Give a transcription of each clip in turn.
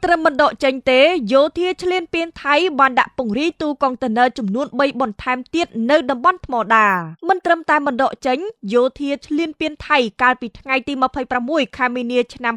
ត្រឹមបណ្ដកចេញទេយោធាឈ្លានពានថៃបានដាក់ពង្រាយទូកុងតឺន័រចំនួន3បន្ថែមទៀតនៅតំបន់ថ្មដាមិនត្រឹមតែបណ្ដកចេញយោធាឈ្លានពានថៃកាលពីថ្ងៃទី26ខែមីនាឆ្នាំ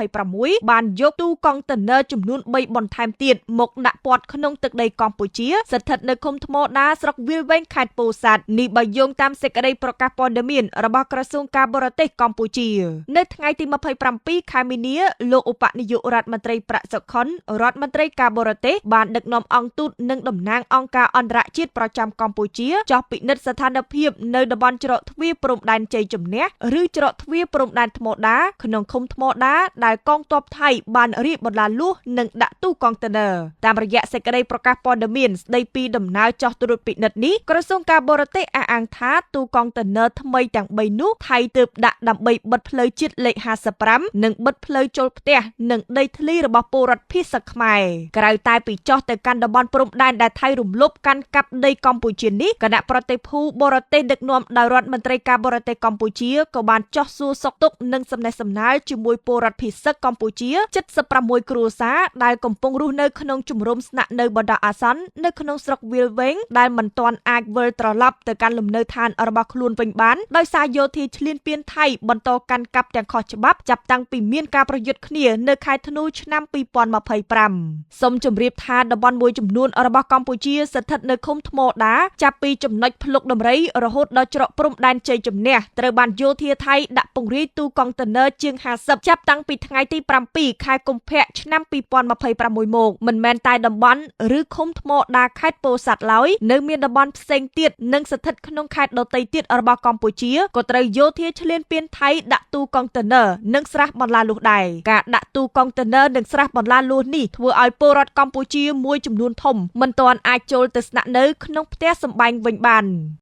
2026បានយកទូកុងតឺន័រចំនួន3បន្ថែមទៀតមកដាក់ព័ទ្ធក្នុងទឹកដីកម្ពុជាស្ថិតនៅឃុំថ្មដាស្រុកវាលវែងខេត្តពោធិ៍សាត់នេះបើយោងតាមសេចក្តីប្រកាសព័ត៌មានរបស់ក្រសួងការបរទេសកម្ពុជានៅថ្ងៃទី27ខែមីនាលោកឧបនាយករដ្ឋមន្ត្រីប្រាក់សុខុនរដ្ឋមន្ត្រីការបរទេសបានដឹកនាំអង្គទូតនិងតំណាងអង្គការអន្តរជាតិប្រចាំកម្ពុជាចុះពិនិត្យស្ថានភាពនៅតំបន់ច្រកទ្វារព្រំដែនជ័យជំនះឬច្រកទ្វារព្រំដែនថ្មដាក្នុងឃុំថ្មដាដែលកងទ័ពថៃបានរៀបបន្លាលួសនិងដាក់ទូកុងតឺន័រតាមរយៈសេចក្តីប្រកាសព័ត៌មានស្តីពីដំណើរចុះត្រួតពិនិត្យនេះក្រសួងការបរទេសអះអាងថាទូកុងតឺន័រថ្មីទាំង3នោះថៃទើបដាក់ដើម្បីបិទផ្លូវជាតិលេខ55និងបិទផ្លូវចូលផ្ទះនិងដីធ្លីរបស់ពលរដ្ឋភាសាខ្មែរក្រៅតែពីចុះទៅកាន់តំបន់ព្រំដែនដែលថៃរំលោភកាន់កាប់ដីកម្ពុជានេះគណៈប្រតិភូបរទេសដឹកនាំដោយរដ្ឋមន្ត្រីការបរទេសកម្ពុជាក៏បានចុះសួរសុខទុក្ខនិងសំណេះសំណាលជាមួយពលរដ្ឋភាសាកម្ពុជា76គ្រួសារដែលកំពុងរស់នៅក្នុងជំរំស្នាក់នៅបណ្ដោះអាសន្ននៅក្នុងស្រុកវាលវែងដែលមិនទាន់អាចវិលត្រឡប់ទៅកាន់លំនៅឋានរបស់ខ្លួនវិញបានដោយសារយោធាឈ្លានពានថៃបន្តកាន់កាប់ទាំងខុសច្បាប់ចាប់តាំងពីមានការប្រយុទ្ធគ្នានៅខែធ្នូឆ្នាំ2025សូមជម្រាបថាតំបន់មួយចំនួនរបស់កម្ពុជាស្ថិតនៅឃុំថ្មដាចាប់ពីចំណុចភ្លុកដំរីរហូតដល់ច្រកព្រំដែនជ័យជំនះត្រូវបានយោធាថៃដាក់ពង្រាយទូកុងតឺន័រជាង50ចាប់តាំងពីថ្ងៃទី7ខែកុម្ភៈឆ្នាំ2026មកមិនមែនតែតំបន់ឬឃុំថ្មដាខេត្តពោធិ៍សាត់ឡើយនៅមានតំបន់ផ្សេងទៀតនិងស្ថិតក្នុងខេត្តដទៃទៀតរបស់កម្ពុជាក៏ត្រូវយោធាឈ្លានពានថៃដាក់ទូកុងតឺន័រនិងស្រះបន្លាលួសដែរការដាក់ទូកុងតឺន័រនិងស្រះបន្លាលួសនេះធ្វើឲ្យពលរដ្ឋកម្ពុជាមួយចំនួនធំមិនទាន់អាចចូលទៅស្នាក់នៅក្នុងផ្ទះសម្បែងវិញបាន